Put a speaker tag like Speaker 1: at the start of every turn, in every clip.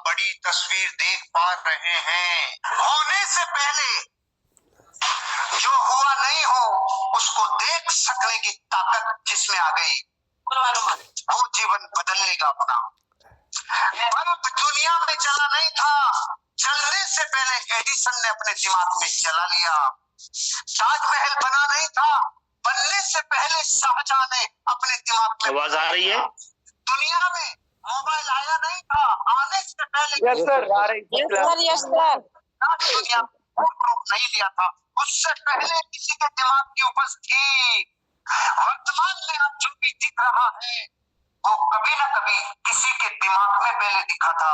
Speaker 1: बड़ी तस्वीर देख पा रहे हैं। होने से पहले जो हुआ नहीं हो उसको देख सकने की ताकत जिसमें आ गई वो जीवन बदल लेगा अपना। बल्ब दुनिया में चला नहीं था, चलने से पहले एडिसन ने अपने दिमाग में जला लिया। ताजमहल बना नहीं था, बनने से पहले शाहजहां ने अपने दिमाग में
Speaker 2: आवाज आ रही है।
Speaker 1: दुनिया में मोबाइल आया नहीं था, आने से पहले
Speaker 2: यस सर
Speaker 1: दुनिया नहीं लिया था, उससे पहले किसी के दिमाग की उपज थी। वर्तमान में आप जो भी दिख रहा है वो कभी न कभी किसी के दिमाग में पहले दिखा था।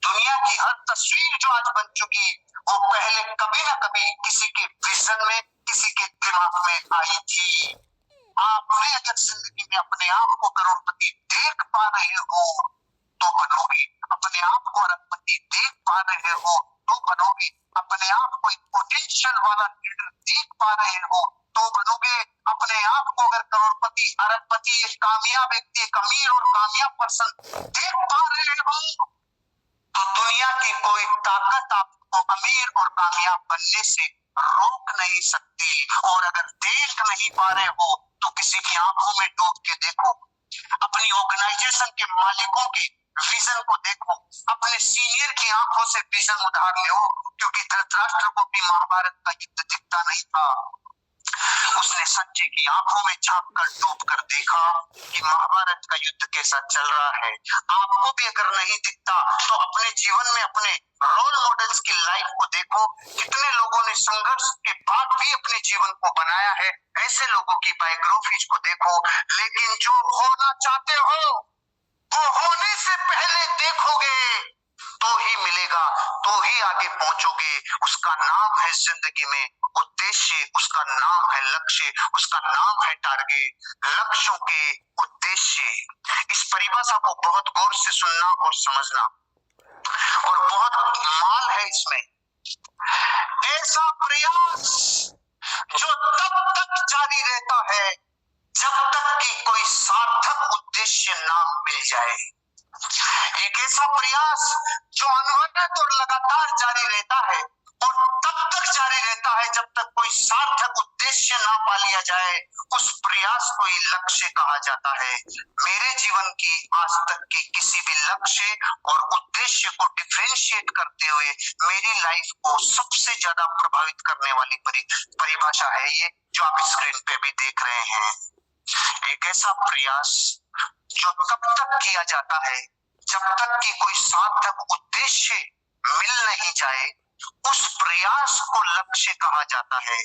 Speaker 1: दुनिया की हर तस्वीर जो आज बन चुकी वो पहले कभी न कभी किसी के विजन में, किसी के दिमाग में आई थी। आपने अगर जिंदगी में अपने आप को करोड़पति देख पा रहे हो तो बनोगे, अपने आप को अरबपति देख पा रहे हो तो बनोगे, अपने आप को एक पोटेंशियल वाला लीडर देख पा रहे हो तो बनोगे, अपने आप को अगर करोड़पति, अरबपति, एक कामयाब व्यक्ति, एक अमीर और कामयाब पर्सन देख पा रहे हो तो दुनिया की कोई ताकत आपको अमीर और कामयाब बनने से रोक नहीं सकती। और अगर देख नहीं पा रहे हो तो किसी की आंखों में डूब के देखो, अपनी ऑर्गेनाइजेशन के मालिकों के विजन को देखो, अपने सीनियर की आंखों से विजन उधार लो, क्योंकि धृतराष्ट्र को भी महाभारत का युद्ध दिखता नहीं था। उसने संजय की आंखों में झांक कर डूब कर देखा कि महाभारत का युद्ध कैसा चल रहा है। आपको भी अगर नहीं दिखता तो अपने जीवन में अपने रोल मॉडल्स की लाइफ को देखो, कितने लोगों ने संघर्ष के बाद भी अपने जीवन को बनाया है, ऐसे लोगों की बायोग्राफीज को देखो। लेकिन जो होना चाहते हो वो होने से पहले देखोगे तो ही मिलेगा, तो ही आगे पहुंचोगे। उसका नाम है जिंदगी में उद्देश्य, उसका नाम है लक्ष्य, उसका नाम है टारगेट। लक्ष्यों के उद्देश्य, इस परिभाषा को बहुत गौर से सुनना और समझना, और बहुत माल है इसमें। ऐसा प्रयास जो तब तक जारी रहता है जब तक कि कोई सार्थक उद्देश्य ना मिल जाए। एक ऐसा प्रयास जो अनवरत और लगातार जारी रहता है और तब तक जारी रहता है जब तक कोई सार्थक उद्देश्य ना पा लिया जाए, उस प्रयास को ही लक्ष्य कहा जाता है। मेरे जीवन की आज तक की किसी भी लक्ष्य और उद्देश्य को डिफरेंशिएट करते हुए मेरी लाइफ को सबसे ज्यादा प्रभावित करने वाली परिभाषा है ये जो आप स्क्रीन पे भी देख रहे हैं। एक ऐसा प्रयास जो तब तक किया जाता है जब तक कि कोई सार्थक उद्देश्य मिल नहीं जाए, उस प्रयास को लक्ष्य कहा जाता है।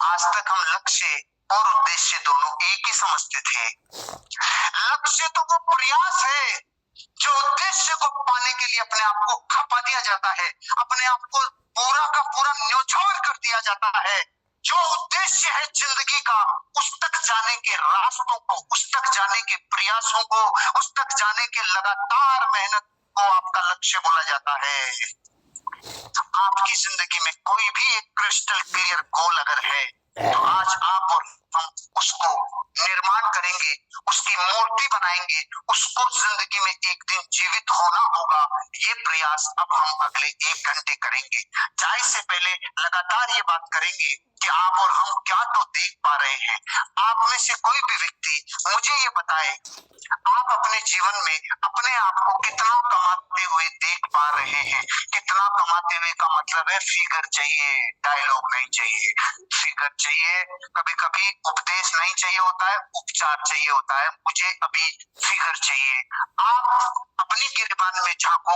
Speaker 1: आज तक हम लक्ष्य और उद्देश्य दोनों एक ही समझते थे। लक्ष्य तो वो प्रयास है जो उद्देश्य को पाने के लिए अपने आप को खपा दिया जाता है, अपने आप को पूरा का पूरा न्योछावर कर दिया जाता है। जो उद्देश्य है जिंदगी का, उस तक जाने के रास्तों को, उस तक जाने के प्रयासों को, उस तक जाने के लगातार मेहनत को आपका लक्ष्य बोला जाता है। आपकी जिंदगी में कोई भी एक क्रिस्टल क्लियर गोल अगर है तो आज आप और हम उसको निर्माण करेंगे, उसकी मूर्ति बनाएंगे, उसको जिंदगी में एक दिन जीवित होना होगा। ये प्रयास अब हम अगले 1 घंटे करेंगे। चाय से पहले लगातार ये बात करेंगे कि आप और हम क्या तो देख पा रहे हैं। आप में से कोई भी व्यक्ति मुझे ये बताए, आप अपने जीवन में अपने आप को कितना कमाते हुए देख पा रहे हैं। कितना कमाते हुए का मतलब है फिगर चाहिए, डायलॉग नहीं चाहिए। फिगर चाहिए, कभी कभी उपदेश नहीं चाहिए होता है, उपचार चाहिए होता है। मुझे अभी फिगर चाहिए। आप अपनी गिरबान में झांको,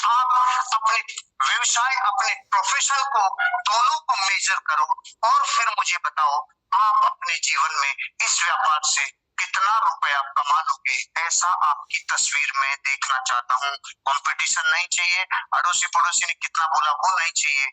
Speaker 1: आप अपने व्यवसाय, अपने प्रोफेशन को, दोनों को मेजर करो और फिर मुझे बताओ आप अपने जीवन में इस व्यापार से कितना रुपया कमा लोगे। ऐसा आपकी तस्वीर में देखना चाहता हूँ। कंपटीशन नहीं चाहिए, अड़ोसी पड़ोसी ने कितना बोला वो नहीं चाहिए।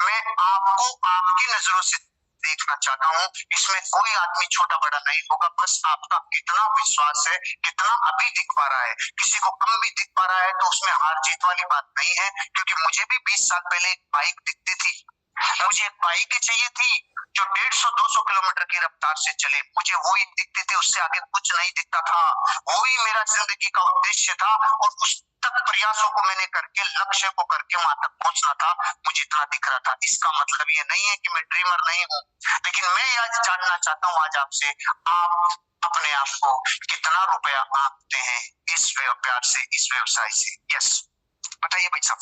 Speaker 1: मैं आपको आपकी नजरों से देखना चाहता हूँ। इसमें कोई आदमी छोटा बड़ा नहीं होगा, बस आपका कितना विश्वास है, कितना अभी दिख पा रहा है। किसी को कम भी दिख पा रहा है तो उसमें हार जीत वाली बात नहीं है, क्योंकि मुझे भी 20 साल पहले एक बाइक दिखती थी। मुझे एक बाइक ही चाहिए थी जो 150-200 किलोमीटर की रफ्तार से चले। मुझे वो ही दिखती थी, उससे आगे कुछ नहीं दिखता था। वो ही मेरा जिंदगी का उद्देश्य था और उस तक प्रयासों को मैंने करके लक्ष्य को करके वहां तक पहुंचना था, मुझे इतना दिख रहा था। इसका मतलब ये नहीं है कि मैं ड्रीमर नहीं हूं, लेकिन मैं आज जानना चाहता हूं आज आपसे, आप अपने आप को कितना रुपया आंकते हैं इस व्यापार से, इस व्यवसाय से? यस, बताइए भाई साहब।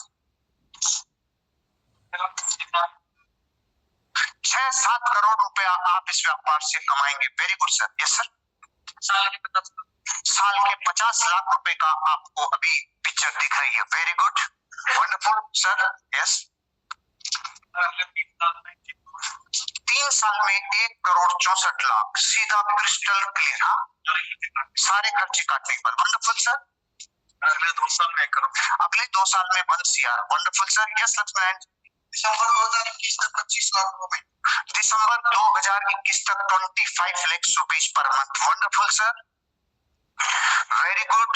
Speaker 1: 6-7 करोड़ रुपया आप इस व्यापार से कमाएंगे। Very good sir. Yes sir. साल के 50 लाख रुपए का आपको अभी पिक्चर दिख रही है। Very good, wonderful sir. Yes, 3 साल में 1,64,00,000 सीधा क्रिस्टल क्लियर। हाँ, सारे खर्चे काटने के बाद। Wonderful sir. अगले 2 साल में 1 करोड़, अगले 2 साल में 1 CR। Wonderful sir. Yes Lakshman. दिसंबर 2021 तक 25 लाख रुपए, दिसंबर 2021 तक 25 lakh rupees per month. Wonderful sir, very good.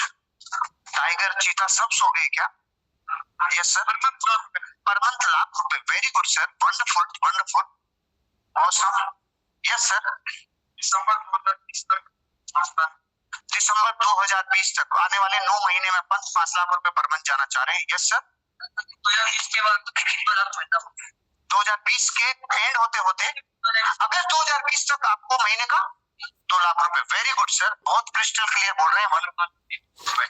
Speaker 1: Tiger चीता सब सो गए क्या? Yes sir, per month lakh रुपए। Very good sir, wonderful wonderful, awesome. Yes sir, दिसंबर 2020 तक आने वाले 9 महीने में 5 लाख रुपए पर मंथ जाना चाह रहे हैं। यस सर, 2020 के बाद 2020 के एंड होते होते अगस्त 2020 तक आपको महीने का 2 लाख रुपए। वेरी गुड सर, बहुत क्रिस्टल क्लियर बोल रहे हैं।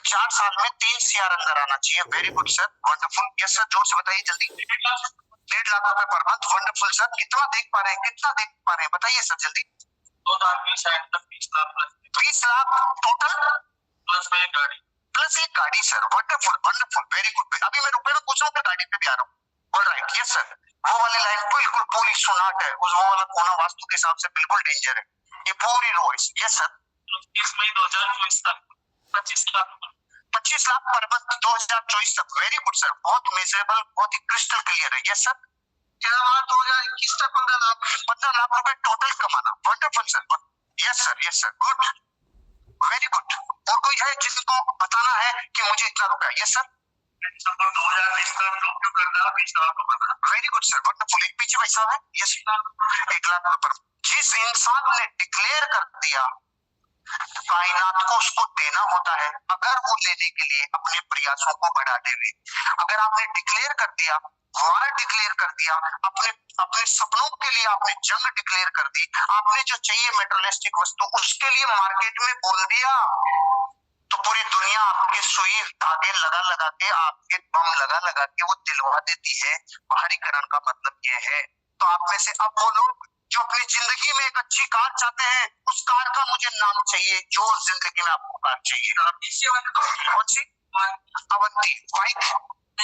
Speaker 1: 4 साल में 3 CR अंदर आना चाहिए। Very good sir, wonderful. Yes sir, जोर से बताइए जल्दी। 1.5 लाख रुपए पर मंथ। वंडरफुल सर, कितना देख पा रहे हैं, कितना देख पा रहे हैं, बताइए सर जल्दी। 2020 तक 20 लाख टोटल, प्लस एक गाड़ी sir. Wonderful wonderful, very good. अभी मैं रुपए में पूछ रहा हूँ, गाड़ी पे भी आ रहा हूँ। Alright, yes sir. वो वाली लाइन बिल्कुल पूरी सुनाट है, उस वो वाला कोना वास्तु के हिसाब से बिल्कुल डेंजर है, ये पूरी रो। यस सर, 30 मई 2024 तक 25 लाख पर मंथ 2024 तक। वेरी गुड सर, बहुत मेजरेबल, बहुत ही क्रिस्टल क्लियर है। यस सर, 2021 तक 15 लाख रुपए टोटल कमाना। Wonderful sir. Yes sir, yes sir, good, very good. और कोई है जिसको बताना है कि मुझे इतना रुपया? यस सर, 2020 का जॉब क्यों करना है, 20 लाख रुपए। Very good sir, wonderful. एक पीछे पैसा है। यस, 1 लाख रुपए। जिस इंसान ने डिक्लेयर कर दिया, कायनात को उसको देना होता है, अगर वो लेने के लिए अपने प्रयासों को बढ़ा देवे। अगर आपने डिक्लेयर कर दिया, वार डिक्लेयर कर दिया, अपने अपने सपनों के लिए आपने जंग डिक्लेयर कर दी, आपने जो चाहिए मेटेरियलिस्टिक वस्तु उसके लिए मार्केट में बोल दिया, तो पूरी दुनिया आपके सुई धागे लगा लगा के, आपके बम लगा लगा के वो दिलवा देती है। बाहरीकरण का मतलब ये है। तो आप में से अब वो लोग जो अपनी जिंदगी में एक अच्छी कार चाहते हैं, उस कार का मुझे नाम चाहिए, जो जिंदगी में आपको कार चाहिए। कौन सी? अवंती बाइक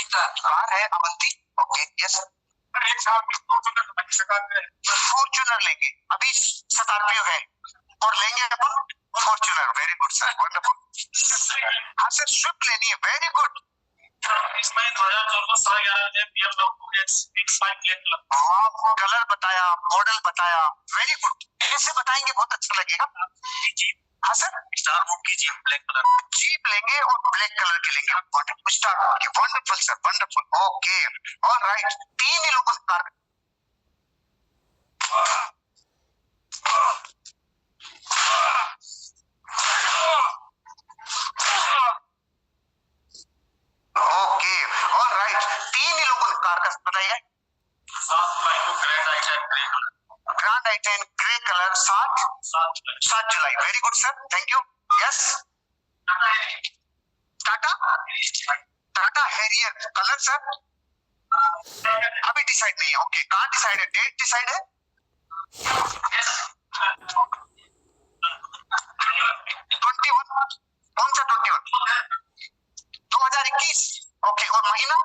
Speaker 1: कार है, अवंती। Okay, yes. फॉर्च्यूनर लेंगे, अभी स्कॉर्पियो है और लेंगे अपन Fortuner. Very good sir, wonderful. हाँ सर, स्विफ्ट लेनी है। Very good. इसमें 2014 कलर बताया, मॉडल बताया। वेरी गुड, ऐसे बताएंगे बहुत अच्छा लगेगा। हाँ सर, स्टार बुक की जीप, ब्लैक कलर जीप लेंगे और ब्लैक कलर की लेंगे। स्टार बुक की। Wonderful sir, wonderful. Okay, alright. 3 ही लोगों का कार का बताइए। ग्रैंड आइटेन ग्रे कलर, 7 जुलाई। Very good sir, thank you. Yes, Tata Harrier colour sir, अभी डिसाइड नहीं है। ओके, कहाँ डिसाइड है? डेट डिसाइड है? 21। कौन सा 21? 2021। ओके, और महीना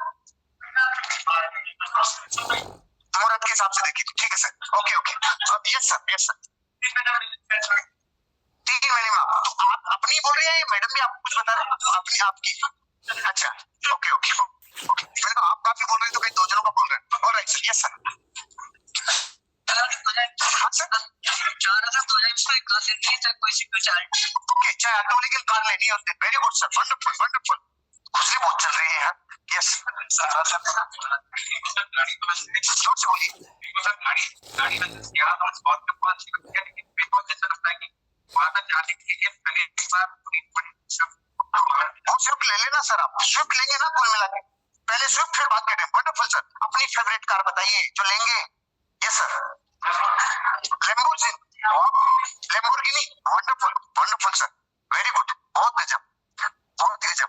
Speaker 1: मुहूर्त के हिसाब से देखिए। ठीक है sir, okay okay. Yes sir, yes sir. 3 महीने में आप, तो आप अपनी बोल रहे हैं, मैडम भी आपको कुछ बता रहे हैं? अपनी आपकी। अच्छा, ओके ओके ओके। मैंने कहा आप काफी बोल रहे हैं, तो कहीं 2 जनों का बोल रहे हैं। Alright sir, yes sir. हाँ सर, 4,2020 में कार लेनी है, चाहे कोई सिक्योरिटी। ओके, चाहे ऑटो लेकिन कार लेनी है। Very good sir, wonderful wonderful. खुशी बहुत चल रही है यार। यस सर, जोर से बोलिए। गाड़ी यहाँ बहुत वहां तक जाने के लिए पहले एक बार स्विफ्ट ले लेना सर, आप स्विफ्ट लेंगे ना कुल मिला के, पहले स्विफ्ट फिर बात करें। वंडरफुल सर, अपनी फेवरेट कार बताइए जो लेंगे। Yes sir, Lamborghini, wonderful wonderful sir, very good, बहुत गजब बहुत गजब।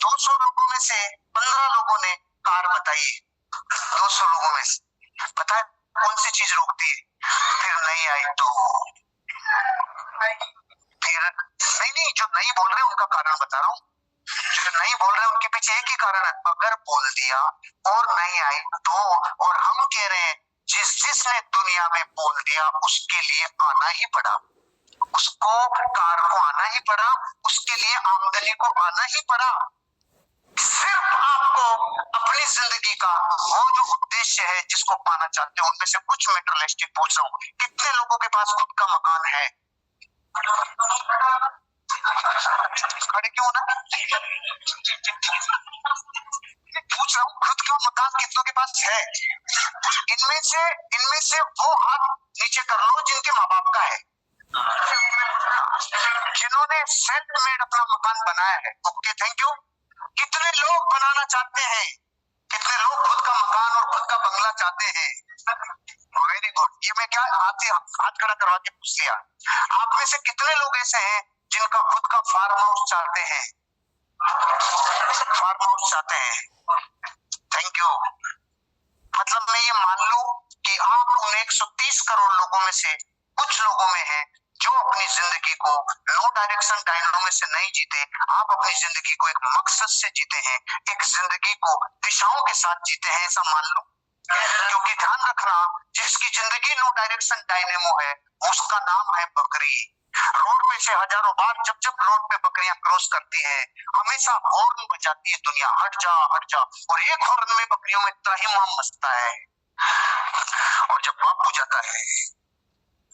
Speaker 1: 200 लोगों में से 15 लोगों ने कार बताई, 200 लोगों में से पता है कौन सी चीज रोकती है? फिर नहीं आई तो फिर नहीं, जो नहीं बोल रहे उनका कारण बता रहा हूँ, जो नहीं बोल रहे उनके पीछे एक ही कारण है, अगर बोल दिया और नहीं आई तो, और हम कह रहे हैं जिसने दुनिया में बोल दिया उसके लिए आना ही पड़ा, उसको कार को आना ही पड़ा, उसके लिए आमदनी को आना ही पड़ा। सिर्फ आपको अपनी जिंदगी का वो जो उद्देश्य है जिसको पाना चाहते हो, उनमें से कुछ मेटेरियलिस्टिक पूछ रहा हूँ, कितने लोगों के पास खुद का मकान है? खड़े क्यों ना, पूछ रहा हूँ, खुद का मकान कितनों के पास है? इनमें से वो हाथ नीचे कर लो जिनके माँ बाप का है, जिन्होंने सेल्फ मेड अपना मकान बनाया है। Okay, thank you. कितने लोग बनाना चाहते हैं? कितने लोग खुद का मकान और खुद का बंगला चाहते हैं? वेरी गुड, ये मैं क्या हाथ खड़ा करवा के पूछ लिया। आप में से कितने लोग ऐसे हैं जिनका खुद का फार्म हाउस चाहते हैं? फार्म हाउस चाहते हैं, थैंक यू। मतलब मैं ये मान लूं कि आप उन 130 करोड़ लोगों में से कुछ लोगों में है जो अपनी जिंदगी को नो डायरेक्शन डायनों से नहीं जीते, आप अपनी जिंदगी को एक मकसद से जीते हैं, एक जिंदगी को दिशाओं के साथ जीते हैं, ऐसा मान लो। क्योंकि ध्यान रखना, जिसकी जिंदगी नो डायरेक्शन डायनेमो है उसका नाम है बकरी। रोड पे से हजारों बार जब रोड पे बकरियां क्रॉस करती है, हमेशा हॉर्न बजाती है दुनिया, हट जा हट जा, और एक हॉर्न में बकरियों में त्राहिमाम मचता है। और जब बापू जाता है,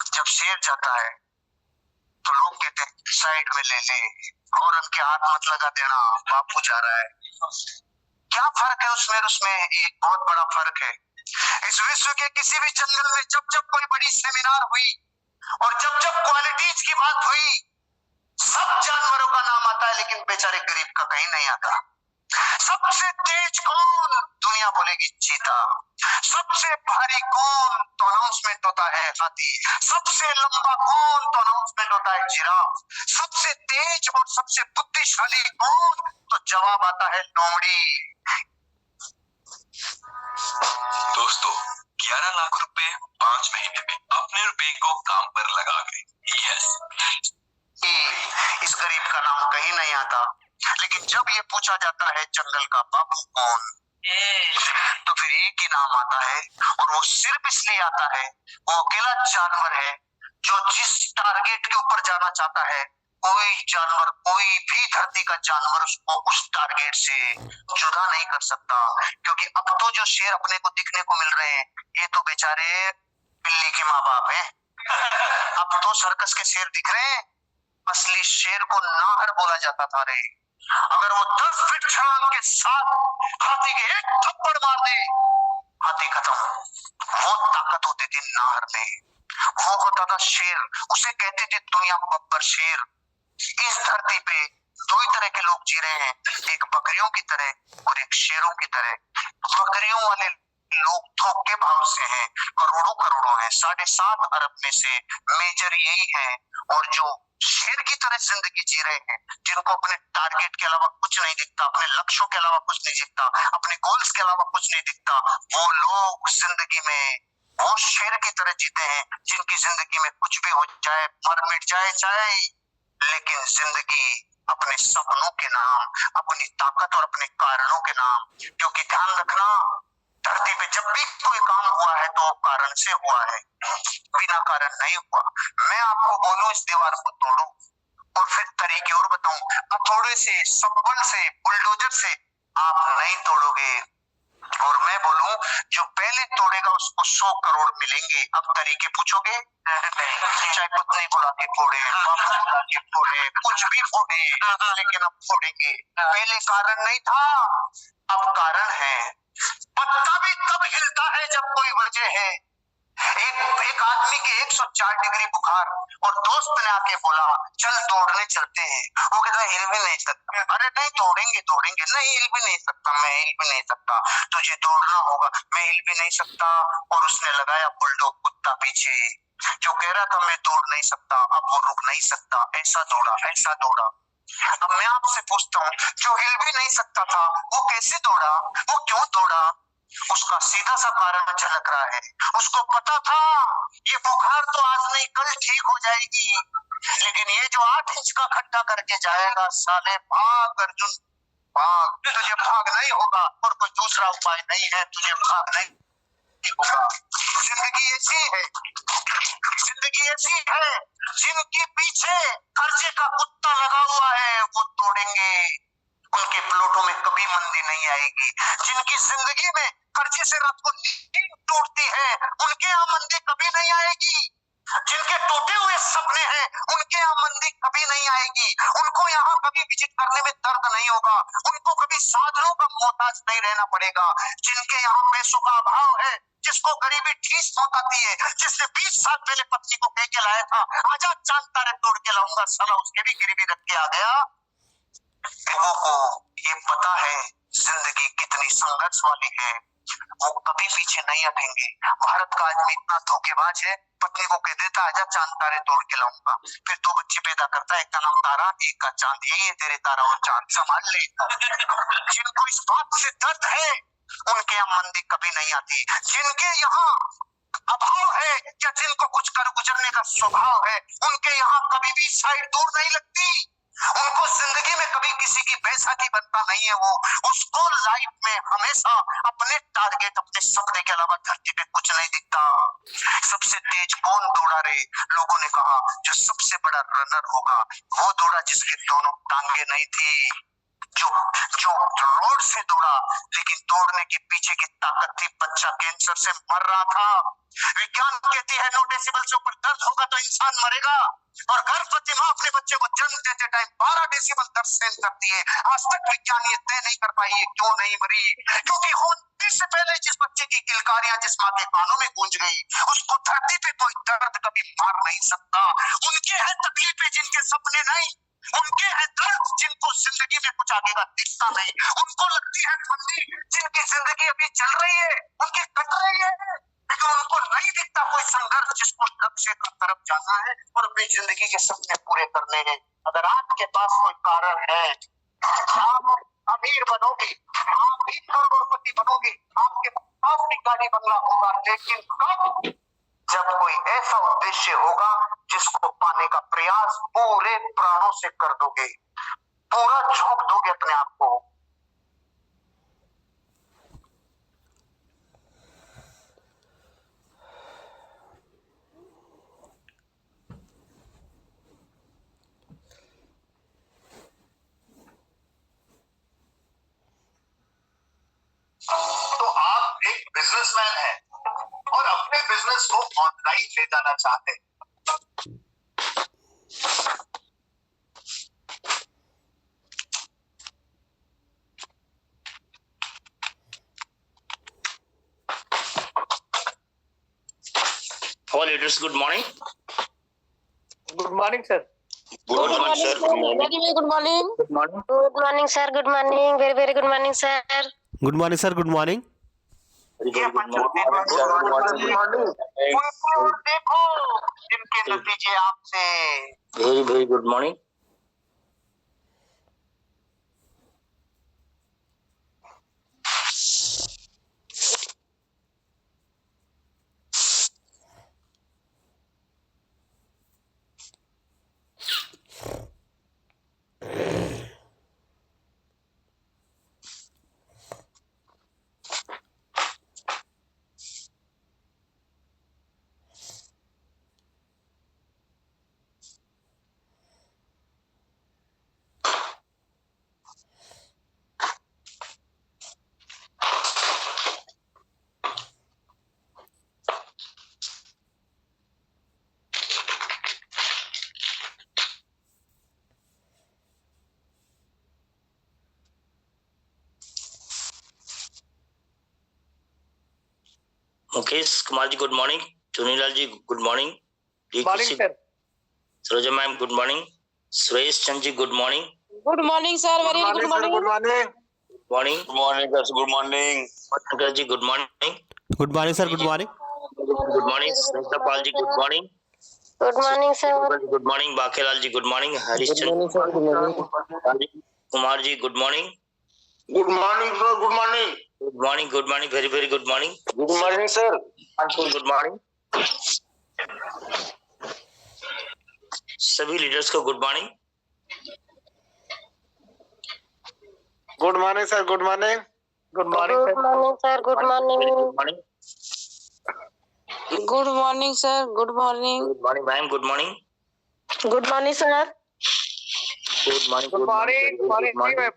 Speaker 1: जब शेर जाता है, तो लोग कहते हैं साइड में ले ले, हॉर्न के हाथ मत लगा देना, बापू जा रहा है। क्या फर्क है उसमें? एक बहुत बड़ा फर्क है। इस विश्व के किसी भी जंगल में जब कोई बड़ी सेमिनार हुई और जब क्वालिटीज की बात हुई, सब जानवरों का नाम आता है, लेकिन बेचारे गरीब का कहीं नहीं आता। सबसे तेज कौन? दुनिया बोलेगी चीता। सबसे भारी कौन? तो अनाउंसमेंट होता है हाथी। सबसे लंबा कौन? तो अनाउंसमेंट होता है जिराफ। सबसे तेज और सबसे बुद्धिशाली कौन? तो जवाब आता है लोमड़ी।
Speaker 2: दोस्तों, 11 लाख रुपए 5 महीने में अपने रुपए को काम पर लगा के, यस,
Speaker 1: इस गरीब का नाम कहीं नहीं आता। लेकिन जब ये पूछा जाता है जंगल का बापू कौन, तो फिर एक ही नाम आता है, और वो सिर्फ इसलिए आता है, वो अकेला जानवर है जो जिस टारगेट के ऊपर जाना चाहता है, कोई जानवर, कोई भी धरती का जानवर उसको उस टारगेट से जुदा नहीं कर सकता। क्योंकि अब तो जो शेर अपने को दिखने को मिल रहे हैं, ये तो बेचारे बिल्ली के माँ बाप हैं। अब तो सर्कस के शेर दिख रहे हैं, असली शेर को नाहर बोला जाता था रे। अगर वो 10 फीट छलांग के साथ हाथी के एक थप्पड़ मार दे, हाथी खत्म। वो ताकत होती थी नाहर में, वो होता था शेर, उसे कहते थे दुनिया बब्बर शेर। इस धरती पे दो ही तरह के लोग जी रहे हैं, एक बकरियों की तरह और एक शेरों की तरह। बकरियों वाले लोग थोक के भाव से हैं, करोड़ों हैं, 7.5 अरब में से मेजर यही है। और जो शेर की तरह जिंदगी जी रहे हैं, जिनको अपने टारगेट के अलावा कुछ नहीं दिखता, अपने लक्ष्यों के अलावा कुछ नहीं दिखता, अपने गोल्स के अलावा कुछ नहीं दिखता, वो लोग जिंदगी में वो शेर की तरह जीते हैं, जिनकी जिंदगी में कुछ भी हो जाए, मर मिट जाए चाहे, लेकिन जिंदगी अपने सपनों के नाम, अपनी ताकत और अपने कारणों के नाम। क्योंकि ध्यान रखना, धरती पे जब भी कोई काम हुआ है तो कारण से हुआ है, बिना कारण नहीं हुआ। मैं आपको बोलूं इस दीवार को तोड़ो, और फिर तरीके और बताऊं, हथौड़े से, सब्बल से, बुलडोजर से आप नहीं तोड़ोगे। और मैं बोलूं, जो पहले तोड़ेगा उसको 100 करोड़ मिलेंगे। अब तरीके पूछोगे? चाहे पत्नी बुला के फोड़े, बाप बुला के फोड़े, कुछ भी फोड़े, लेकिन अब फोड़ेंगे। पहले कारण नहीं था, अब कारण है। पत्ता भी तब हिलता है जब कोई वजह है, एक आदमी के 104 डिग्री बुखार और दोस्त ने आके बोला चल दौड़ने चलते हैं। वो कहता है हिल भी नहीं सकता। अरे नहीं दौड़ेंगे दौड़ेंगे। नहीं हिल भी नहीं सकता, मैं हिल भी नहीं सकता, तुझे दौड़ना होगा। मैं हिल भी नहीं सकता। और उसने लगाया बुलडॉग कुत्ता पीछे जो कह रहा था मैं दौड़ नहीं सकता। अब वो रुक नहीं सकता, ऐसा दौड़ा ऐसा दौड़ा। अब मैं आपसे पूछता हूँ, जो हिल भी नहीं सकता था वो कैसे दौड़ा, वो क्यों दौड़ा? उसका सीधा सा कारण झलक रहा है। उसको पता था ये बुखार तो आज नहीं कल ठीक हो जाएगी, लेकिन ये जो 8 इंच का खड्डा करके जाएगा, साले भाग अर्जुन भाग, तुझे भाग नहीं होगा और कोई दूसरा उपाय नहीं है, तुझे भाग नहीं होगा। जिंदगी ऐसी है, जिंदगी ऐसी है, जिनके पीछे कर्जे का कुत्ता लगा हुआ है वो तोड़ेंगे, उनके प्लॉटों में कभी मंदी नहीं आएगी। जिनकी जिंदगी में कर्जे से रात को नींद टूटती है उनके यहाँ मंदी कभी नहीं आएगी। जिनके टूटे हुए सपने हैं उनके यहाँ मंदी कभी नहीं आएगी। उनको यहाँ कभी विजिट करने में दर्द नहीं होगा, उनको कभी साधनों का मोहताज नहीं रहना पड़ेगा। जिनके यहाँ पैसों का अभाव है, जिसको गरीबी ठीस पहुंचाती है, जिसने 20 साल पहले पत्नी को कह के लाया था आजा चांद तारे तोड़ के लाऊंगा, साला उसके भी गिरवी रख के आ गया। लोगों को ये पता है जिंदगी कितनी संघर्ष वाली है, वो कभी पीछे नहीं हटेंगे। भारत का आदमी इतना धोखेबाज है, पत्नी को कह देता आजा चांद तारे तोड़ के लाऊंगा, फिर 2 बच्चे पैदा करता है, एक का नाम तारा एक का चांद। यही है तेरे तारा और चांद, संभाल ले। जिनको इस बात से दर्द है उनके यहाँ मंदी कभी नहीं आती। जिनके यहाँ अभाव है या जिनको कुछ कर गुजरने का स्वभाव है उनके यहाँ कभी भी साइड दूर नहीं लगती। उनको जिंदगी में कभी किसी की बैसाखी बनता नहीं है। वो उसको लाइफ में हमेशा अपने टारगेट अपने सपने के अलावा धरती पे कुछ नहीं दिखता। सबसे तेज कौन दौड़ा रे? लोगों ने कहा जो सबसे बड़ा रनर होगा वो दौड़ा जिसके दोनों टांगे नहीं थी, जो जो रोड से दौड़ा लेकिन दौड़ने के पीछे की ताकत थी। बच्चा कैंसर से मर रहा था। विज्ञान कहती है 9 डेसिबल से ऊपर दर्द होगा तो इंसान मरेगा, और गर्भवती मां अपने बच्चे को जन्म देते टाइम 12 डेसिबल दर्द सहन करती है। आज तक विज्ञान ये तय नहीं कर पाई है क्यों नहीं मरी, क्योंकि होने से पहले जिस बच्चे की किलकारियां जिस मां के कानों में गूंज गई उसको धरती पे कोई दर्द कभी मार नहीं सकता। उनके हैं तकलीफें जिनके सपने नहीं, उनके हैं दर्द जिनको जिंदगी में कुछ आगे का दिखता नहीं, उनको लगती है ठंडी जिनकी जिंदगी अभी चल रही है, उनकी कट रही है, लेकिन उनको नहीं दिखता कोई संघर्ष जिसको लक्ष्य की तरफ जाना है और अपनी जिंदगी के सपने पूरे करने हैं। अगर आपके पास कोई कारण है, आप अमीर बनोगे, आप भी करोड़पति बनोगे, आपके पास भी गाड़ी बंगला होगा, लेकिन कब? जब कोई ऐसा उद्देश्य होगा जिसको पाने का प्रयास पूरे प्राणों से कर दोगे, पूरा झोंक दोगे अपने आप को। तो आप एक बिजनेसमैन हैं और अपने बिजनेस को ऑनलाइन ले जाना चाहते हैं।
Speaker 3: All leaders, good morning.
Speaker 4: Good morning, sir.
Speaker 3: Good morning, sir. Good morning.
Speaker 5: Very, very good morning.
Speaker 4: Good morning.
Speaker 5: Good morning, sir. Good morning. Very, very good morning, sir.
Speaker 6: Good morning sir, good morning.
Speaker 1: देखो जिनके नतीजे आपसे
Speaker 3: Very, very good morning. Mukesh Kumar ji, good morning. Chunilal ji good morning.
Speaker 4: Morning sir.
Speaker 3: Saroja ma'am good morning. Suresh Chand ji good morning.
Speaker 5: Good morning, sir. Very good morning.
Speaker 3: Morning
Speaker 2: good morning sir, good morning.
Speaker 3: Shankar ji good morning.
Speaker 6: Good morning sir, good morning.
Speaker 3: Good morning Sunita Pal ji good morning.
Speaker 5: Good morning, sir.
Speaker 3: Good morning Bakelal ji good morning. Harishchandra Kumar ji good morning.
Speaker 1: Good morning sir, good morning.
Speaker 3: Good morning very very good morning.
Speaker 1: Good morning sir.
Speaker 3: Good morning सभी leaders को good morning.
Speaker 1: Good morning sir, good morning.
Speaker 4: Good morning
Speaker 5: Good morning, sir. Good morning.
Speaker 3: Good morning.
Speaker 5: Good morning, sir. Good morning.
Speaker 3: Good morning ma'am good morning.
Speaker 5: Good morning, sir.
Speaker 3: Good morning
Speaker 4: good morning.
Speaker 3: Good morning.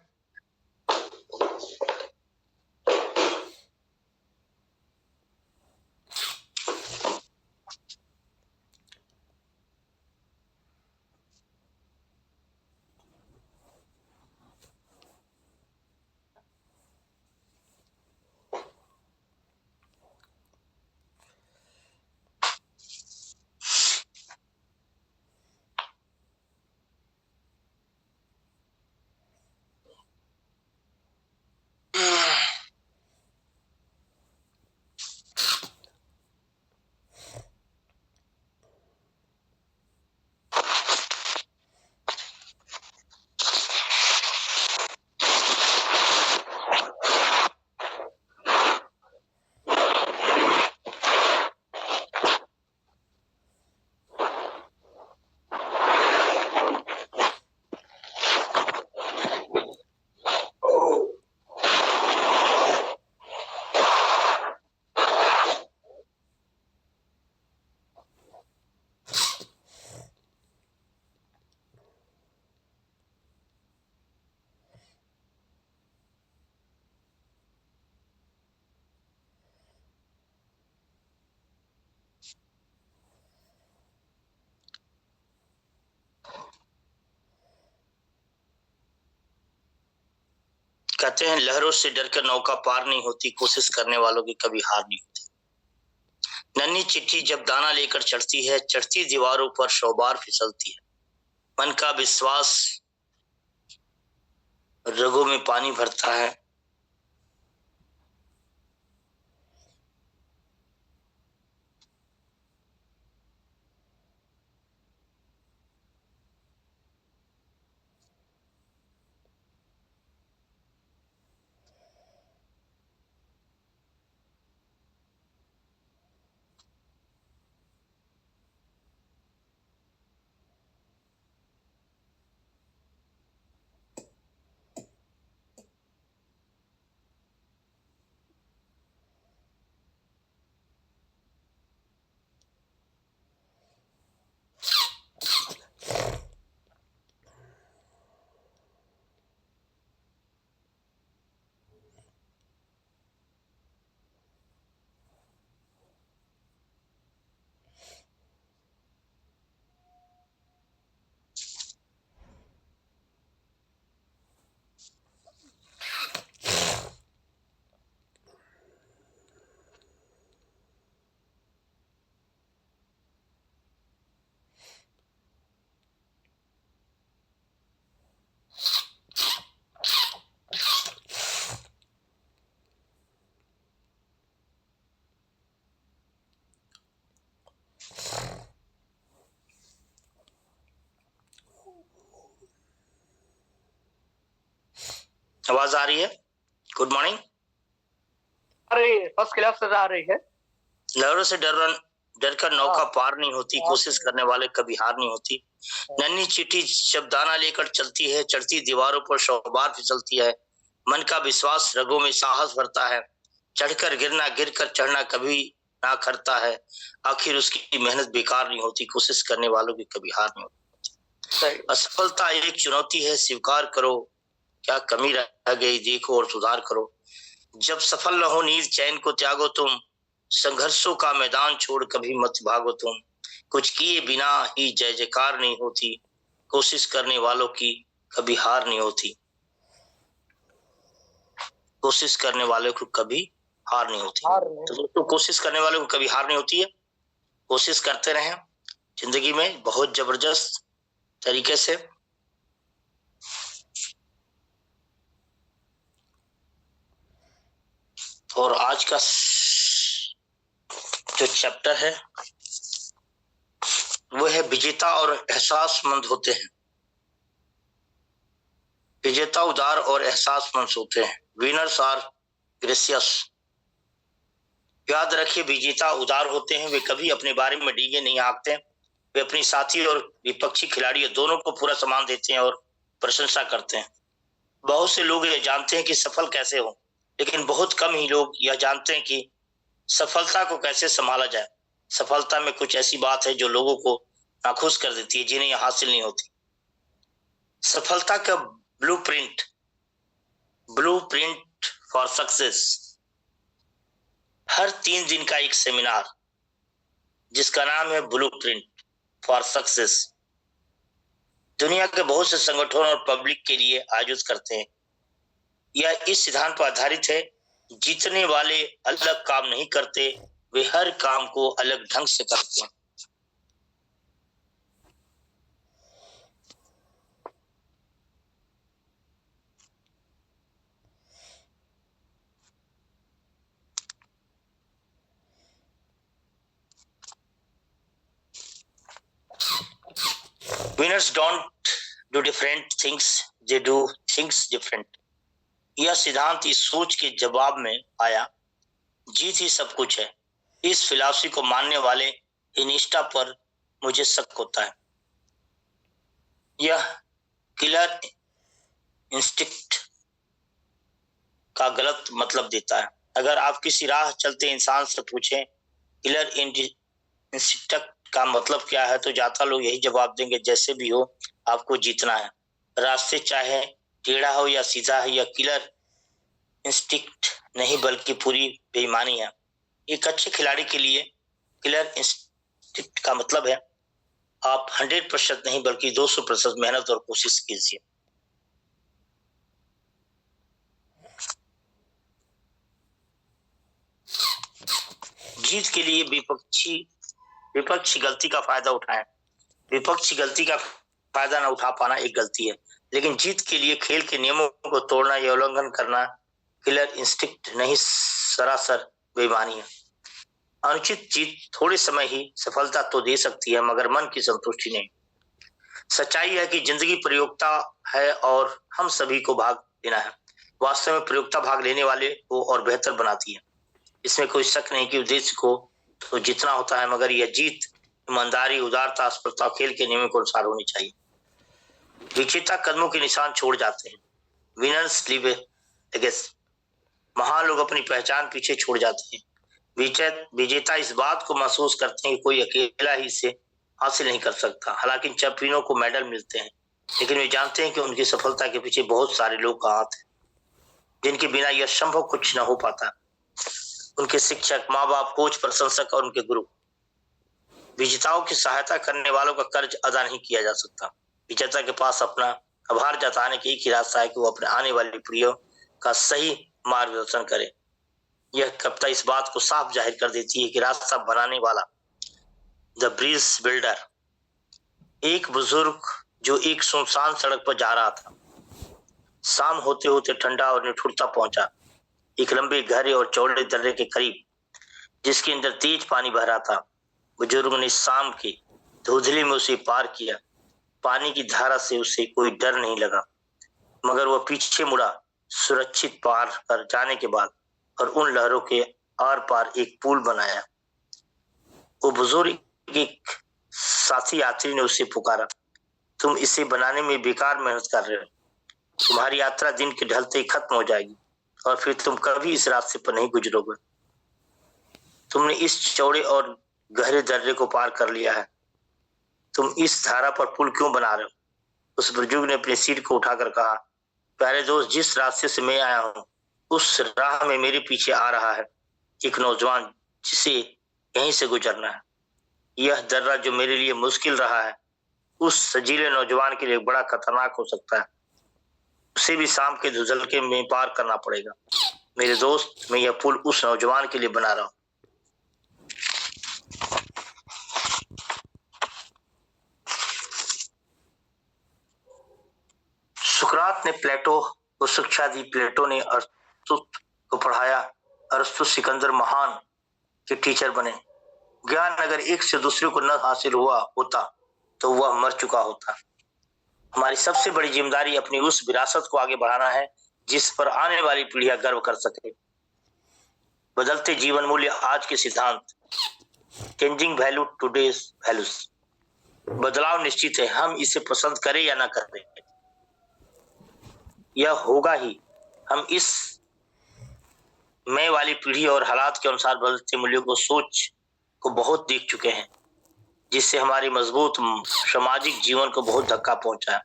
Speaker 3: कहते हैं लहरों से डरकर नौका पार नहीं होती, कोशिश करने वालों की कभी हार नहीं होती। नन्ही चिट्ठी जब दाना लेकर चढ़ती है, चढ़ती दीवारों पर 100 बार फिसलती है। मन का विश्वास रगों में पानी भरता है। आवाज आ रही है? Good morning.
Speaker 4: अरे फर्स्ट क्लास से आ रही है।
Speaker 3: लहरों से डरकर नौका पार नहीं होती, कोशिश करने वाले कभी हार नहीं होती। नन्ही चिट्ठी जब दाना लेकर चलती है, चढ़ती दीवारों पर 100 बार फिसलती है। मन का विश्वास रगों में साहस भरता है। चढ़कर गिरना, गिरकर चढ़ना कभी ना करता है। आखिर उसकी मेहनत बेकार नहीं होती, कोशिश करने वालों की कभी हार नहीं होती। असफलता एक चुनौती है, स्वीकार करो। क्या कमी रह गई देखो और सुधार करो। जब सफल न हो नींद चैन को त्यागो तुम। संघर्षों का मैदान छोड़ कभी मत भागो तुम। कुछ किए बिना ही जय जयकार नहीं होती, कोशिश करने वालों की कभी हार नहीं होती। कोशिश करने वालों को कभी हार नहीं होती। तो दोस्तों कोशिश करने वालों को कभी हार नहीं होती है। कोशिश करते रहें जिंदगी में बहुत जबरदस्त तरीके से। और आज का जो चैप्टर है वो है विजेता और एहसासमंद होते हैं। विजेता उदार और एहसासमंद होते हैं। Winners are gracious. याद रखिए, विजेता उदार होते हैं। वे कभी अपने बारे में डींगे नहीं हाँकते। वे अपनी साथी और विपक्षी खिलाड़ी दोनों को पूरा सम्मान देते हैं और प्रशंसा करते हैं। बहुत से लोग यह जानते हैं कि सफल कैसे हो, लेकिन बहुत कम ही लोग यह जानते हैं कि सफलता को कैसे संभाला जाए। सफलता में कुछ ऐसी बात है जो लोगों को नाखुश कर देती है, जिन्हें यह हासिल नहीं होती। सफलता का ब्लूप्रिंट फॉर सक्सेस। हर 3 दिन का एक सेमिनार जिसका नाम है ब्लूप्रिंट फॉर सक्सेस, दुनिया के बहुत से संगठन और पब्लिक के लिए आयोजित करते हैं। यह इस सिद्धांत पर आधारित है, जीतने वाले अलग काम नहीं करते, वे हर काम को अलग ढंग से करते हैं। Winners don't do different things, they do things different. यह सिद्धांत इस सोच के जवाब में आया, जीत ही सब कुछ है। इस फिलॉसफी को मानने वाले ही निष्ठा पर मुझे शक होता है। यह किलर इंस्टिंक्ट का गलत मतलब देता है। अगर आप किसी राह चलते इंसान से पूछें किलर इंस्टिंक्ट का मतलब क्या है, तो ज्यादा लोग यही जवाब देंगे, जैसे भी हो आपको जीतना है। रास्ते चाहे टेढ़ा हो या सीधा है, यह किलर इंस्टिंक्ट नहीं बल्कि पूरी बेईमानी है। एक अच्छे खिलाड़ी के लिए किलर इंस्टिंक्ट का मतलब है आप 100% नहीं बल्कि 200% मेहनत और कोशिश कीजिए। जीत के लिए विपक्षी गलती का फायदा उठाएं। विपक्षी गलती का फायदा न उठा पाना एक गलती है, लेकिन जीत के लिए खेल के नियमों को तोड़ना या उल्लंघन करना किलर इंस्टिंक्ट नहीं, सरासर बेईमानी है। अनुचित जीत थोड़े समय ही सफलता तो दे सकती है, मगर मन की संतुष्टि नहीं। सच्चाई है कि जिंदगी प्रतियोगिता है और हम सभी को भाग लेना है। वास्तव में प्रतियोगिता भाग लेने वाले को और बेहतर बनाती है। इसमें कोई शक नहीं कि उद्देश्य को तो जीतना होता है, मगर यह जीत ईमानदारी, उदारता, स्पर्धा, खेल के नियमों के अनुसार होनी चाहिए। विजेता कदमों के निशान छोड़ जाते हैं। विनर्स लीव ए लेगेसी। महान लोग अपनी पहचान पीछे छोड़ जाते हैं। विजेता इस बात को महसूस करते हैं कि कोई अकेला ही इसे हासिल नहीं कर सकता। हालांकि चैंपियनों को मेडल मिलते हैं, लेकिन वे जानते हैं कि उनकी सफलता के पीछे बहुत सारे लोग का हाथ है, जिनके बिना यह संभव कुछ न हो पाता। उनके शिक्षक, माँ बाप, कोच, प्रशंसक और उनके गुरु। विजेताओं की सहायता करने वालों का कर्ज अदा नहीं किया जा सकता। विजेता के पास अपना आभार जताने की एक ही रास्ता है कि वो अपने आने वाली पीढ़ियों का सही मार्गदर्शन करे। यह कविता इस बात को साफ जाहिर कर देती है कि रास्ता बनाने वाला, द ब्रिज बिल्डर, एक बुजुर्ग जो एक सुनसान सड़क पर जा रहा था। शाम होते होते ठंडा और निठुरता पहुंचा। एक लंबे गहरे और चौड़े दर्रे के करीब, जिसके अंदर तेज पानी बह रहा था। बुजुर्ग ने शाम की धुंधली में उसे पार किया। पानी की धारा से उसे कोई डर नहीं लगा, मगर वह पीछे मुड़ा सुरक्षित पार कर जाने के बाद और उन लहरों के आर पार एक पुल बनाया। वो बुजुर्ग एक साथी यात्री ने उसे पुकारा, तुम इसे बनाने में बेकार मेहनत कर रहे हो। तुम्हारी यात्रा दिन के ढलते ही खत्म हो जाएगी और फिर तुम कभी इस रास्ते पर नहीं गुजरोगे। तुमने इस चौड़े और गहरे दर्रे को पार कर लिया है, तुम इस धारा पर पुल क्यों बना रहे हो? उस बुजुर्ग ने अपनी सीट को उठाकर कहा, प्यारे दोस्त, जिस रास्ते से मैं आया हूँ उस राह में मेरे पीछे आ रहा है एक नौजवान जिसे यहीं से गुजरना है। यह दर्रा जो मेरे लिए मुश्किल रहा है, उस सजीले नौजवान के लिए बड़ा खतरनाक हो सकता है। उसे भी शाम के धुंधलके में पार करना पड़ेगा। मेरे दोस्त, मैं यह पुल उस नौजवान के लिए बना रहा हूं। सोक्रात ने प्लेटो को शिक्षा दी, प्लेटो ने अरस्तु को पढ़ाया, अरस्तु सिकंदर महान के टीचर बने। ज्ञान अगर एक से दूसरे को न हासिल हुआ होता तो वह मर चुका होता। हमारी सबसे बड़ी जिम्मेदारी अपनी उस विरासत को आगे बढ़ाना है जिस पर आने वाली पीढ़ियां गर्व कर सके। बदलते जीवन मूल्य आज के सिद्धांत, चेंजिंग वैल्यू टुडेज वैल्यूज। बदलाव निश्चित है, हम इसे पसंद करें या ना करें, यह होगा ही। हम इस मैं वाली पीढ़ी और हालात के अनुसार बदलते मूल्यों को सोच को बहुत देख चुके हैं, जिससे हमारे मजबूत सामाजिक जीवन को बहुत धक्का पहुंचा है।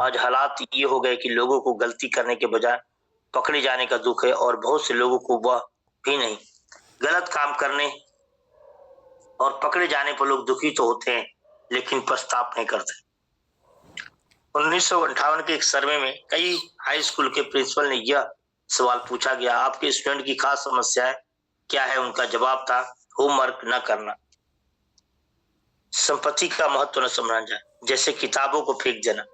Speaker 3: आज हालात ये हो गए कि लोगों को गलती करने के बजाय पकड़े जाने का दुख है, और बहुत से लोगों को वह भी नहीं। गलत काम करने और पकड़े जाने पर लोग दुखी तो होते हैं लेकिन पछतावा नहीं करते। 1958 के एक सर्वे में कई हाई स्कूल के प्रिंसिपल ने यह सवाल पूछा गया, आपके स्टूडेंट की खास समस्या क्या है? उनका जवाब था होमवर्क न करना, संपत्ति का महत्व न समझना जाए, जैसे किताबों को फेंक देना,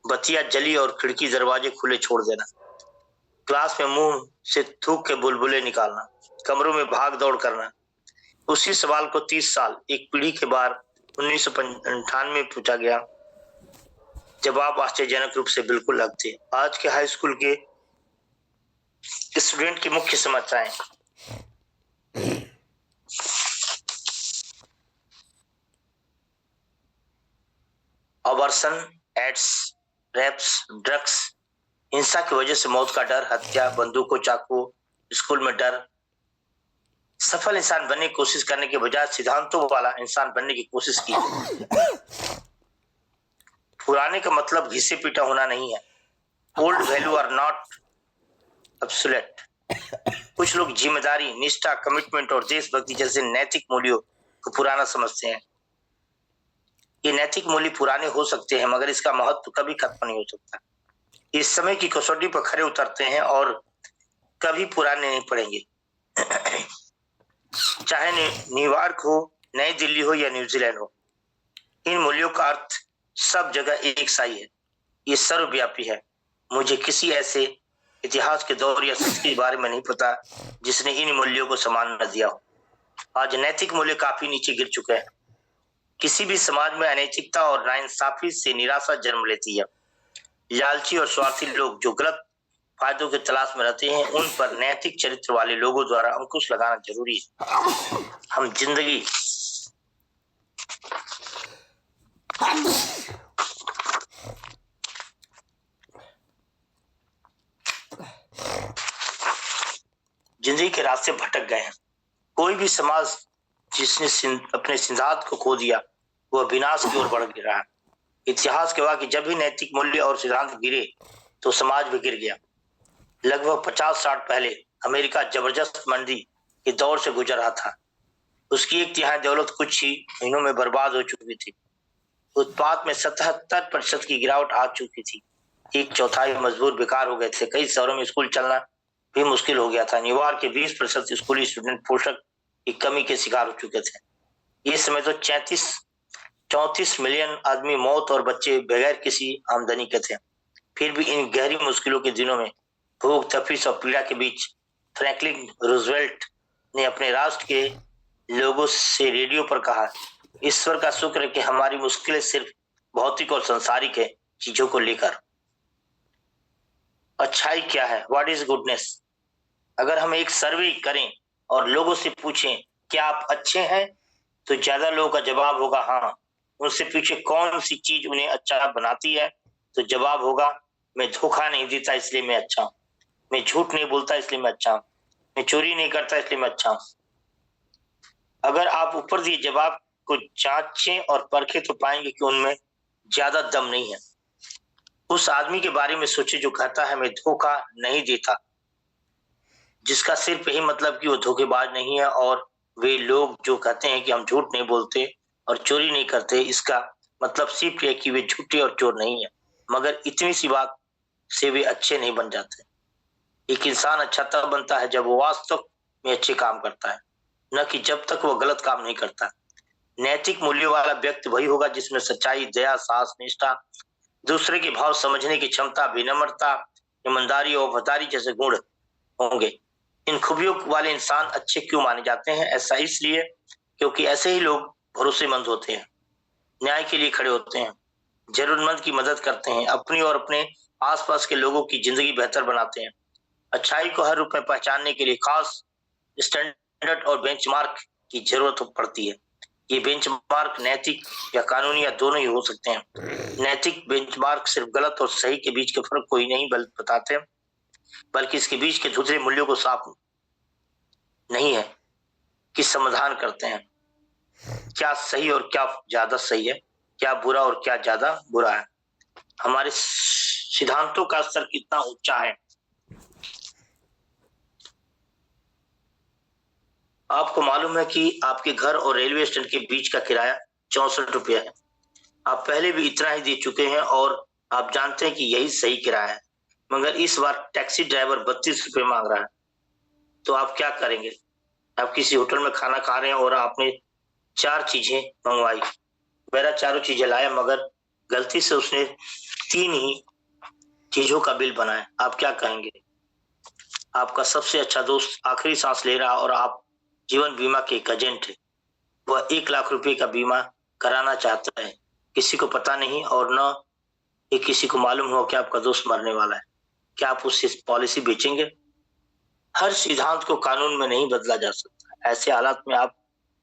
Speaker 3: बत्तियां जली और खिड़की दरवाजे खुले छोड़ देना, क्लास में मुंह से थूक के बुलबुले निकालना, कमरों में भाग दौड़ करना। उसी सवाल को 30 साल एक पीढ़ी के बाद 1998 में पूछा गया। जवाब आश्चर्यजनक रूप से बिल्कुल अलग थे। आज के हाई स्कूल के स्टूडेंट की मुख्य समस्याएं, अबॉर्शन, एड्स, रेप्स, ड्रग्स, हिंसा की वजह से मौत का डर, हत्या, बंदूकों चाकू, स्कूल में डर, सफल इंसान बनने की कोशिश करने के बजाय सिद्धांतों वाला इंसान बनने की कोशिश की। पुराने का मतलब घिसे पीटा होना नहीं है। Old value are not absolute. कुछ लोग जिम्मेदारी, निष्ठा, कमिटमेंट और देशभक्ति जैसे नैतिक मूल्यों को पुराना समझते हैं। ये नैतिक मूल्य पुराने हो सकते हैं मगर इसका महत्व कभी खत्म नहीं हो सकता। इस समय की कसौटी पर खरे उतरते हैं और कभी पुराने नहीं पड़ेंगे। चाहे न्यूयॉर्क हो, नई दिल्ली हो या न्यूजीलैंड हो, इन मूल्यों का अर्थ सब जगह एक सा ही है। ये सर्वव्यापी है। मुझे किसी ऐसे इतिहास के दौर या संस्कृति के बारे में नहीं पता जिसने इन मूल्यों को सम्मान न दिया हो। आज नैतिक मूल्य काफी नीचे गिर चुके हैं। किसी भी समाज में अनैतिकता और नाइंसाफी से निराशा जन्म लेती है। लालची और स्वार्थी लोग जो गलत फायदों की तलाश में रहते हैं, उन पर नैतिक चरित्र वाले लोगों द्वारा अंकुश लगाना जरूरी है। हम जिंदगी के रास्ते भटक गए हैं। कोई भी समाज जिसने अपने सिद्धांत को खो दिया वह विनाश की ओर बढ़ गिरा है। इतिहास के वाकई जब भी नैतिक मूल्य और सिद्धांत गिरे तो समाज भी गिर गया। लगभग 50 साल पहले अमेरिका जबरदस्त मंदी के दौर से गुजर रहा था। उसकी 1/3 दौलत कुछ ही महीनों में बर्बाद हो चुकी थी। उत्पाद में 77% की गिरावट आ चुकी थी। 1/4 मजदूर बेकार हो गए थे। कई शहरों में स्कूल चलना भी मुश्किल हो गया था। न्यूयॉर्क के 20% स्कूली स्टूडेंट पोषक की कमी के शिकार हो चुके थे। इस समय तो 34 मिलियन आदमी मौत और बच्चे बगैर किसी आमदनी के थे। फिर भी इन गहरी मुश्किलों के दिनों में भूख, तपिश और पीड़ा के बीच फ्रैंकलिन रूजवेल्ट ने अपने राष्ट्र के लोगों से रेडियो पर कहा, ईश्वर का शुक्र है कि हमारी मुश्किलें सिर्फ भौतिक और सांसारिक है चीजों को लेकर। अच्छाई क्या है? What is goodness? अगर हम एक सर्वे करें और लोगों से पूछें क्या आप अच्छे हैं, तो ज्यादा लोगों का जवाब होगा हाँ। उनसे पूछे कौन सी चीज उन्हें अच्छा बनाती है, तो जवाब होगा मैं धोखा नहीं देता इसलिए मैं अच्छा हूं, मैं झूठ नहीं बोलता इसलिए मैं अच्छा हूं, मैं चोरी नहीं करता इसलिए मैं अच्छा हूं। अगर आप ऊपर दिए जवाब को जांचें और परखें तो पाएंगे कि उनमें ज्यादा दम नहीं है। उस आदमी के बारे में सोचे जो कहता है मैं धोखा नहीं देता, जिसका सिर्फ यही मतलब कि वो धोखेबाज नहीं है। और वे लोग जो कहते हैं कि हम झूठ नहीं बोलते और चोरी नहीं करते, इसका मतलब सिर्फ है कि वे झूठे और चोर नहीं है। मगर इतनी सी बात से वे अच्छे नहीं बन जाते। एक इंसान अच्छा तब बनता है जब वो वास्तव में अच्छे काम करता है, न कि जब तक वो गलत काम नहीं करता। नैतिक मूल्यों वाला व्यक्ति वही होगा जिसमें सच्चाई, दया, साहस, निष्ठा, दूसरे के भाव समझने की क्षमता, विनम्रता, ईमानदारी और वफादारी जैसे गुण होंगे। इन खूबियों वाले इंसान अच्छे क्यों माने जाते हैं? ऐसा इसलिए क्योंकि ऐसे ही लोग भरोसेमंद होते हैं, न्याय के लिए खड़े होते हैं, जरूरतमंद की मदद करते हैं, अपनी और अपने आसपास के लोगों की जिंदगी बेहतर बनाते हैं। अच्छाई को हर रूप में पहचानने के लिए खास स्टैंडर्ड और बेंचमार्क की जरूरत पड़ती है। ये बेंचमार्क नैतिक या कानूनी या दोनों ही हो सकते हैं। नैतिक बेंचमार्क सिर्फ गलत और सही के बीच के फर्क को ही नहीं बताते, बल्कि इसके बीच के दूसरे मूल्यों को साफ नहीं है कि समाधान करते हैं। क्या सही और क्या ज्यादा सही है, क्या बुरा और क्या ज्यादा बुरा है। हमारे सिद्धांतों का स्तर कितना ऊंचा है। आपको मालूम है कि आपके घर और रेलवे स्टेशन के बीच का किराया 64 रुपया है। आप पहले भी इतना ही दे चुके हैं और आप जानते हैं कि यही सही किराया है, मगर इस बार टैक्सी ड्राइवर 32 रुपये मांग रहा है। तो आप क्या करेंगे? आप किसी होटल में खाना खा रहे हैं और आपने 4 चीजें मंगवाई, मेरा चारों चीजें लाया, मगर गलती से उसने 3 ही चीजों का बिल बनाया। आप क्या कहेंगे? आपका सबसे अच्छा दोस्त आखिरी सांस ले रहा और आप जीवन बीमा के एक एजेंट है। वह 1 लाख रुपए का बीमा कराना चाहता है। किसी को पता नहीं और न ही किसी को मालूम हो कि आपका दोस्त मरने वाला है। क्या आप उससे पॉलिसी बेचेंगे? हर सिद्धांत को कानून में नहीं बदला जा सकता। ऐसे हालात में आप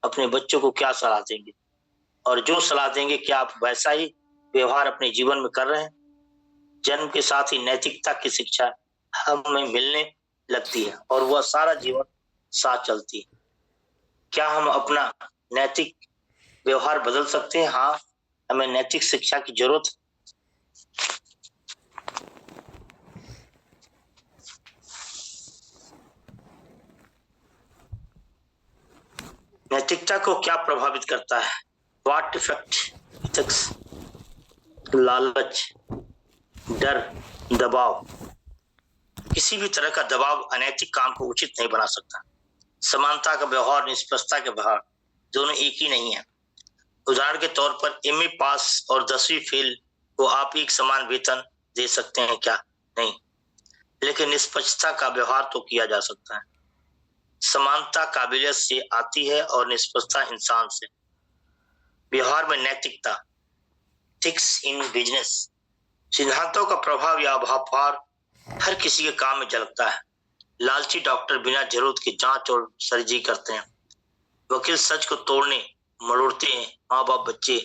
Speaker 3: अपने बच्चों को क्या सलाह देंगे? और जो सलाह देंगे, क्या आप वैसा ही व्यवहार अपने जीवन में कर रहे हैं? जन्म के साथ ही नैतिकता की शिक्षा हमें मिलने लगती है और वह सारा जीवन साथ चलती है। क्या हम अपना नैतिक व्यवहार बदल सकते हैं? हाँ, हमें नैतिक शिक्षा की जरूरत है। नैतिकता को क्या प्रभावित करता है? What effect ethics? लालच, डर, दबाव। किसी भी तरह का दबाव अनैतिक काम को उचित नहीं बना सकता। समानता का व्यवहार, निष्पक्षता के व्यवहार दोनों एक ही नहीं है। उदाहरण के तौर पर एमए पास और 10वीं फेल को आप एक समान वेतन दे सकते हैं क्या? नहीं, लेकिन निष्पक्षता का व्यवहार तो किया जा सकता है। समानता काबिलियत से आती है और निष्पक्षता इंसान से। व्यवहार में नैतिकता, एथिक्स इन बिजनेस। सिद्धांतों का प्रभाव या अभाव हर किसी के काम में झलकता है। लालची डॉक्टर बिना जरूरत की जांच और सर्जरी करते हैं। वकील सच को तोड़ने मरोड़ते हैं। माँ बाप बच्चे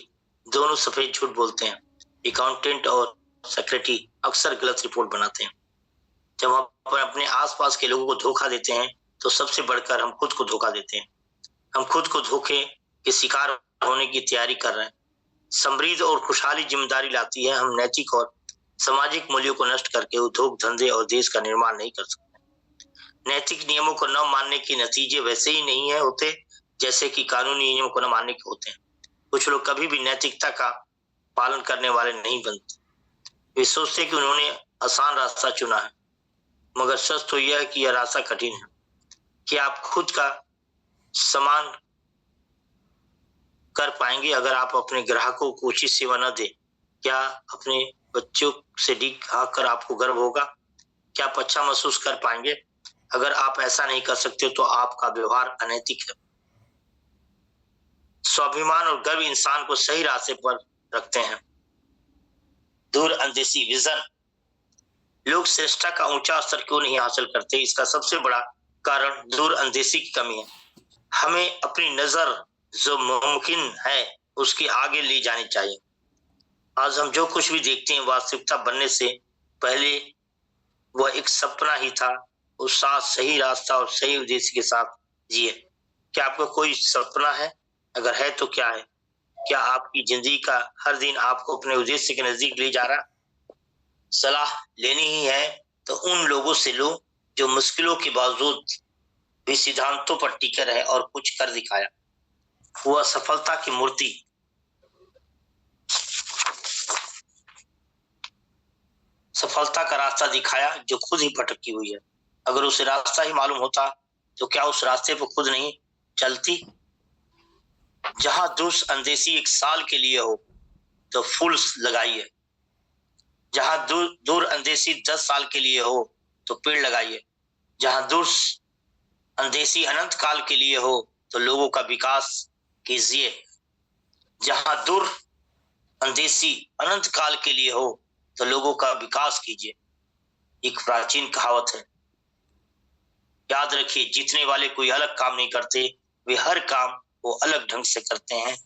Speaker 3: दोनों सफेद झूठ बोलते हैं। अकाउंटेंट और सेक्रेटरी अक्सर गलत रिपोर्ट बनाते हैं। जब हम अपने आसपास के लोगों को धोखा देते हैं तो सबसे बढ़कर हम खुद को धोखा देते हैं। हम खुद को धोखे के शिकार होने की तैयारी कर रहे हैं। समृद्ध और खुशहाली जिम्मेदारी लाती है। हम नैतिक और सामाजिक मूल्यों को नष्ट करके उद्योग धंधे और देश का निर्माण नहीं कर सकते। नैतिक नियमों को न मानने के नतीजे वैसे ही नहीं है होते जैसे कि कानूनी नियमों को न मानने के होते हैं। कुछ लोग कभी भी नैतिकता का पालन करने वाले नहीं बनते। वे सोचते कि उन्होंने आसान रास्ता चुना है, मगर सच तो यह है कि यह रास्ता कठिन है। कि आप खुद का सम्मान कर पाएंगे अगर आप अपने ग्राहकों को उचित सेवा न दें? क्या अपने बच्चों से दिखाकर आपको गर्व होगा? क्या आप अच्छा महसूस कर पाएंगे? अगर आप ऐसा नहीं कर सकते तो आपका व्यवहार अनैतिक है। स्वाभिमान और गर्व इंसान को सही रास्ते पर रखते हैं। दूरअंदेशी, विजन। लोग श्रेष्ठता का ऊंचा स्तर क्यों नहीं हासिल करते? इसका सबसे बड़ा कारण दूरअंदेशी की कमी है। हमें अपनी नजर जो मुमकिन है उसके आगे ले जानी चाहिए। आज हम जो कुछ भी देखते हैं वास्तविकता बनने से पहले वह एक सपना ही था। उस साथ सही रास्ता और सही उद्देश्य के साथ जिए। क्या आपका कोई सपना है? अगर है तो क्या है? क्या आपकी जिंदगी का हर दिन आपको अपने उद्देश्य के नजदीक ले जा रहा? सलाह लेनी ही है तो उन लोगों से लो जो मुश्किलों के बावजूद भी सिद्धांतों पर टिके रहे और कुछ कर दिखाया। वह सफलता की मूर्ति। सफलता का रास्ता दिखाया जो खुद ही भटकी हुई है। अगर उसे रास्ता ही मालूम होता तो क्या उस रास्ते पर खुद नहीं चलती? जहां दूरअंदेशी 1 साल के लिए हो तो फूल लगाइए। जहां दूर अंदेशी 10 साल के लिए हो तो पेड़ लगाइए। जहां दूर अंदेशी अनंत काल के लिए हो तो लोगों का विकास कीजिए। जहां दूर अंदेशी अनंत काल के लिए हो तो लोगों का विकास कीजिए। एक प्राचीन कहावत है, याद रखिए, जीतने वाले कोई अलग काम नहीं करते, वे हर काम वो अलग ढंग से करते हैं।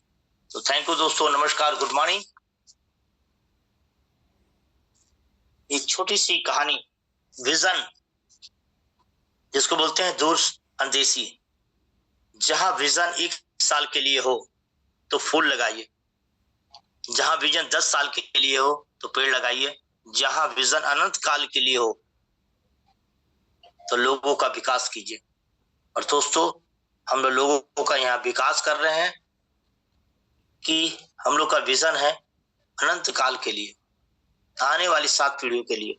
Speaker 3: तो थैंक यू दोस्तों, नमस्कार, गुड मॉर्निंग। एक छोटी सी कहानी, विजन, जिसको बोलते हैं दूर अंदेशी। जहां विजन 1 साल के लिए हो तो फूल लगाइए। जहां विजन 10 साल के लिए हो तो पेड़ लगाइए। जहां विजन अनंत काल के लिए हो तो लोगों का विकास कीजिए। और दोस्तों, हम लोगों का यहाँ विकास कर रहे हैं कि हम लोग का विजन है अनंत काल के लिए, आने वाली 7 पीढ़ियों के लिए।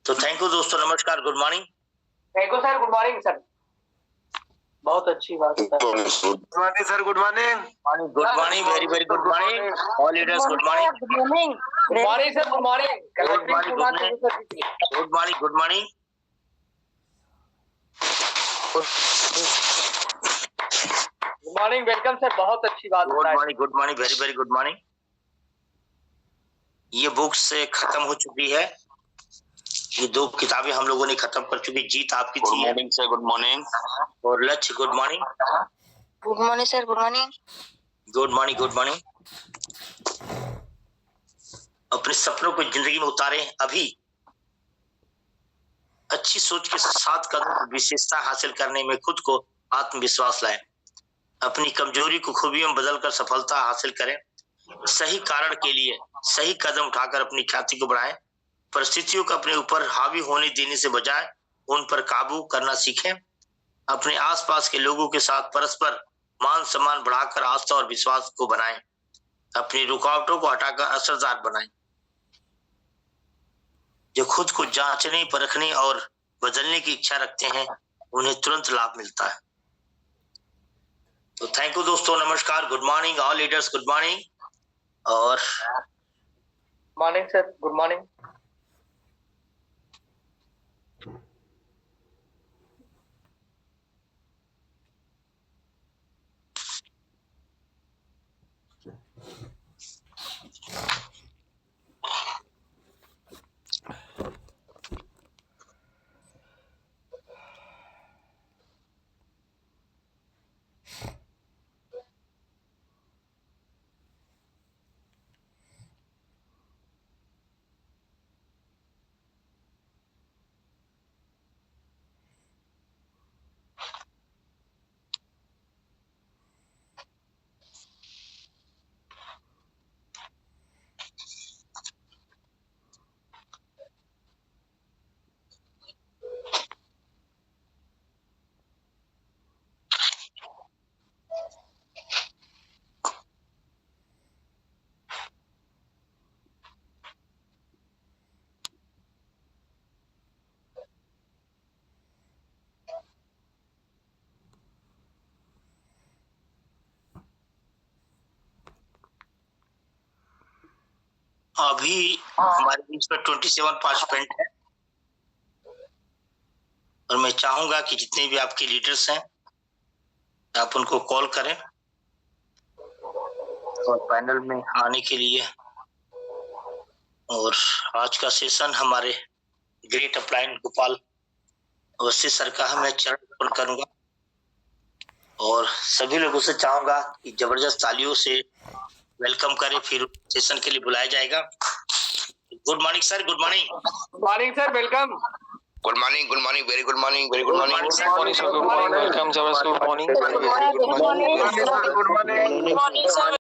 Speaker 3: तो थैंक यू दोस्तों, नमस्कार, good morning.
Speaker 4: Thank you sir, good morning sir, बहुत अच्छी बात है।
Speaker 7: Good morning sir, good morning.
Speaker 3: Good morning, very very good morning all leaders, good morning.
Speaker 5: Good morning.
Speaker 4: Good morning sir, good morning.
Speaker 3: Good morning, good morning, good morning.
Speaker 4: Good morning, welcome sir, बहुत अच्छी बात
Speaker 3: good
Speaker 4: है।
Speaker 3: Morning, good morning, very very good morning. ये books से खत्म हो चुकी है, ये 2 किताबें हम लोगों ने खत्म कर चुकी। जीत आपकी
Speaker 7: गुड
Speaker 3: थी
Speaker 7: मॉर्निंग सर, गुड मॉर्निंग।
Speaker 3: और लक्ष्य, good morning.
Speaker 5: Good morning sir, good morning.
Speaker 3: Good morning, good morning. अपने सपनों को जिंदगी में उतारें अभी। अच्छी सोच के साथ कदम विशेषता हासिल करने में खुद को आत्मविश्वास लाएं। अपनी कमजोरी को खूबियों में बदलकर सफलता हासिल करें। सही कारण के लिए सही कदम उठाकर अपनी ख्याति को बढ़ाएं। परिस्थितियों को अपने ऊपर हावी होने देने से बजाय उन पर काबू करना सीखें। अपने आसपास के लोगों के साथ परस्पर मान सम्मान बढ़ाकर आस्था और विश्वास को बनाएं। अपनी रुकावटों को हटाकर असरदार बनाएं। जो खुद को जांचने, परखने और बदलने की इच्छा रखते हैं, उन्हें तुरंत लाभ मिलता है। तो थैंक यू दोस्तों, नमस्कार, good morning all leaders, good morning. और
Speaker 4: मॉर्निंग सर, गुड मॉर्निंग।
Speaker 3: अभी हमारे बीच में 27 पार्टिसिपेंट है और मैं चाहूंगा कि जितने भी आपके लीडर्स हैं आप उनको कॉल करें और पैनल में आने के लिए। और आज का सेशन हमारे great upline Gopal Awasthi sir का मैं चरण अर्पण करूंगा और सभी लोगों से चाहूंगा कि जबरदस्त तालियों से वेलकम करें, फिर सेशन के लिए बुलाया जाएगा। Good morning sir, good morning.
Speaker 4: Good morning sir, welcome.
Speaker 7: Good morning, good morning, very good morning, very good
Speaker 3: Good
Speaker 7: morning.
Speaker 3: morning, sir.
Speaker 7: Good morning sir, good morning, welcome जबरदस्त, good morning.
Speaker 5: Good morning sir.